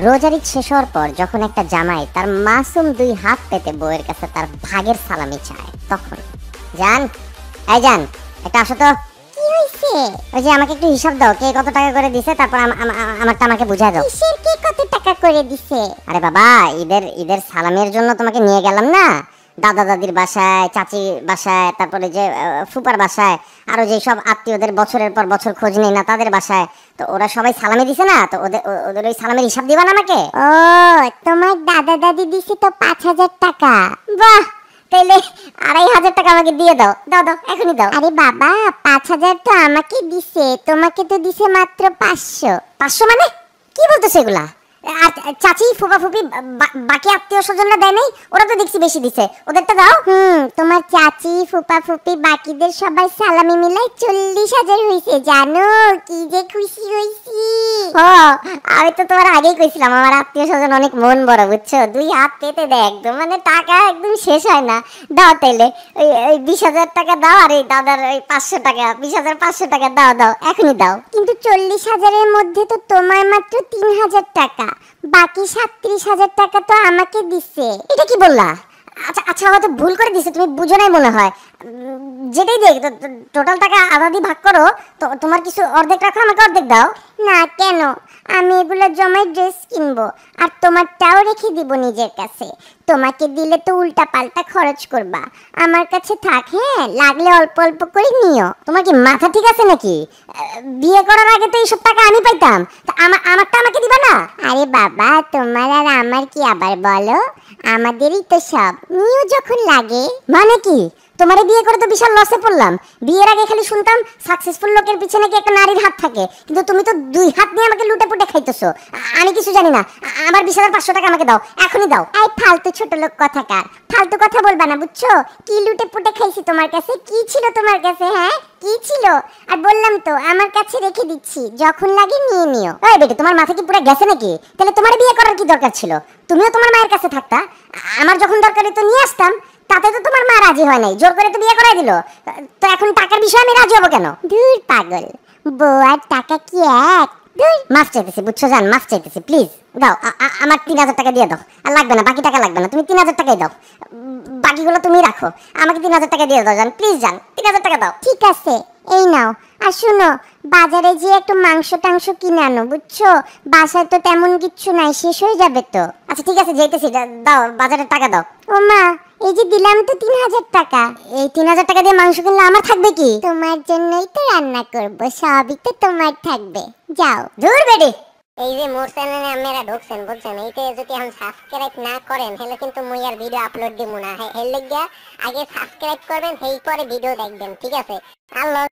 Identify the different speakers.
Speaker 1: রোজার ঈদ শেষ হওয়ার পর যখন একটা জামাই তার মাসুম 2 হাত পেতে বউয়ের কাছে তার ভাগের সালামি চায়, তখন জান একটা আসো তো।
Speaker 2: কি হইছে?
Speaker 1: ওই যে আমাকে একটু হিসাব দাও, কে কত টাকা করে দিছে, তারপর আমারটা আমাকে বুঝায় দাও।
Speaker 2: কিসের কে কত টাকা করে দিছে?
Speaker 1: আরে বাবা, ঈদের সালামের জন্য তোমাকে নিয়ে গেলাম না দাদা দাদির বাসায়, চাচির বাসায়, তারপরে যে ফুপার বাসায়, আরো যে সব আত্মীয়দের বছরের পর বছর খোঁজ নেই না তাদের বাসায়, তো ওরা সবাই সালামি দিছে না, তো ওদের ওই সালামের হিসাব দিবা না আমাকে?
Speaker 2: ও, তোমার দাদা দাদি দিছে তো 5000 টাকা।
Speaker 1: বাহ, তাইলে 2500 টাকা আমাকে দিয়ে দাও, দাও এখনই দাও।
Speaker 2: আরে বাবা, 5000 তো আমাকে দিছে, তোমাকে তো দিছে মাত্র 500।
Speaker 1: 500 মানে কি বলতেছে এগুলা? আর চাচি ফুপা ফুপি বাকি আত্মীয় স্বজনরা দেয় নাই? ওরা তো দেখছি বেশি দিছে, ওদেরটা দাও।
Speaker 2: তোমার চাচি ফুপা ফুপি বাকিদের সবাই সালামি মিলাই 40,000 হইছে, জানো? কি যে খুশি হইছি।
Speaker 1: আমি তো তোমার আগেই কইছিলাম আমার আত্মীয় স্বজন অনেক মন বড়, বুঝছো? 2 হাত পেতে দেয় একদম, মানে টাকা একদম শেষ হয় না। দাও তাইলে ওই 20,000 টাকা দাও, আর এই দাদার ওই 500 টাকা, 20,500 টাকা দাও এখনই দাও।
Speaker 2: কিন্তু 40,000 এর মধ্যে তো তোমার মাত্র 3,000 টাকা, বাকি 37,000 টাকা তো আমাকে দিছে।
Speaker 1: এটা কি বললা? আচ্ছা হয়তো ভুল করে দিছে, তুমি বুঝো নাই মনে হয়। যেটাই দেখ, টোটাল টাকা আধা দিয়ে ভাগ করো, তো তোমার কিছু অর্ধেক রাখো, আমাকে অর্ধেক দাও।
Speaker 2: না, কেন? আমি এগুলো জমায় ড্রেস কিনবো, আর তোমারটাও রেখে দিব নিজের কাছে। তোমাকে দিলে তো উল্টা পাল্টা খরচ করবা, আমার কাছে থাক। হ্যাঁ, লাগলে অল্প অল্প করে নিও।
Speaker 1: তোমার কি মাথা ঠিক আছে নাকি? বিয়ে করার আগে তো এইসব টাকা আমি পাইতাম, তা আমারটা আমাকে দিবা না?
Speaker 2: আরে বাবা, তোমার আর আমার কি আবার বলো, আমাদেরই তো সব, নিও যখন লাগে।
Speaker 1: মানে কি? তোমারে বিয়ে করে তো বিশাল লসে পড়লাম। বিয়ের আগে খালি শুনতাম সাকসেসফুল লোকের পিছনে কি একটা নারীর হাত থাকে, কিন্তু তুমি তো 2 হাত নিয়ে আমাকে লুটে পুটে খাইতেছো। আমি কিছু জানি না, আমার 20,500 টাকা আমাকে দাও, এখনই দাও।
Speaker 2: এই ফালতু ছোট লোক কথাকার, ফালতু কথা বলবা না, বুঝছো? কি লুটে পুটে খাইছি তোমার কাছে? কি ছিল তোমার কাছে? হ্যাঁ, কি ছিল? আর বললাম তো আমার কাছে রেখে দিচ্ছি, যখন লাগে নিয়ে নিও।
Speaker 1: এই বেটি, তোমার মাথা কি পুরো গেছে নাকি? তাহলে তোমার বিয়ে করার কি দরকার ছিল? তুমিও তোমার মায়ের কাছে থাকতা, আমার যখন দরকারি তো নিয়ে আসতাম। তাতে তো তোমার মা রাজি হয় নাই, জোর করে তো বিয়ে করাই দিল। তো এখন টাকার বিষয়ে আমি রাজি হবো কেন?
Speaker 2: দূর পাগল, বউ আর টাকা কি এক?
Speaker 1: মাফ চাইতেছি, বুঝছো জান, মাফ চাইতেছি, প্লিজ দাও। আমার 3,000 টাকা দিয়ে দাও। আর লাগবে না, বাকি টাকা লাগবে না, তুমি 3,000 টাকাই দাও, বাকিগুলো তুমি রাখো। আমাকে 3,000 টাকা দিয়ে দাও জান, প্লিজ জান, 3,000 টাকা দাও।
Speaker 2: ঠিক আছে, এই নাও। আর শুনো, বাজারে যে একটু মাংস টাংস কিনে আনো, বুঝছো? বাসায় তো তেমন কিচ্ছু নাই, শেষ হয়ে যাবে তো।
Speaker 1: আচ্ছা ঠিক আছে, যাইতেছি, দাও বাজারের টাকা দাও।
Speaker 2: ও মা, এই যে দিলাম তো 3,000 টাকা।
Speaker 1: এই 3,000 টাকা দিয়ে মাংস কিনলে আমার থাকবে কি?
Speaker 2: তোমার জন্যই তো রান্না করব, সবই তো তোমার থাকবে। যাও।
Speaker 1: দূর বেডি।
Speaker 3: এই যে মোর চ্যানেলে আপনারা ঢুকছেন, বুঝছেন? এইতে যদি এখন সাবস্ক্রাইব না করেন তাহলে কিন্তু মুই আর ভিডিও আপলোড দিব না। হেল লাগিয়া আগে সাবস্ক্রাইব করবেন, সেই পরে ভিডিও দেখবেন, ঠিক আছে? আল্লাহ।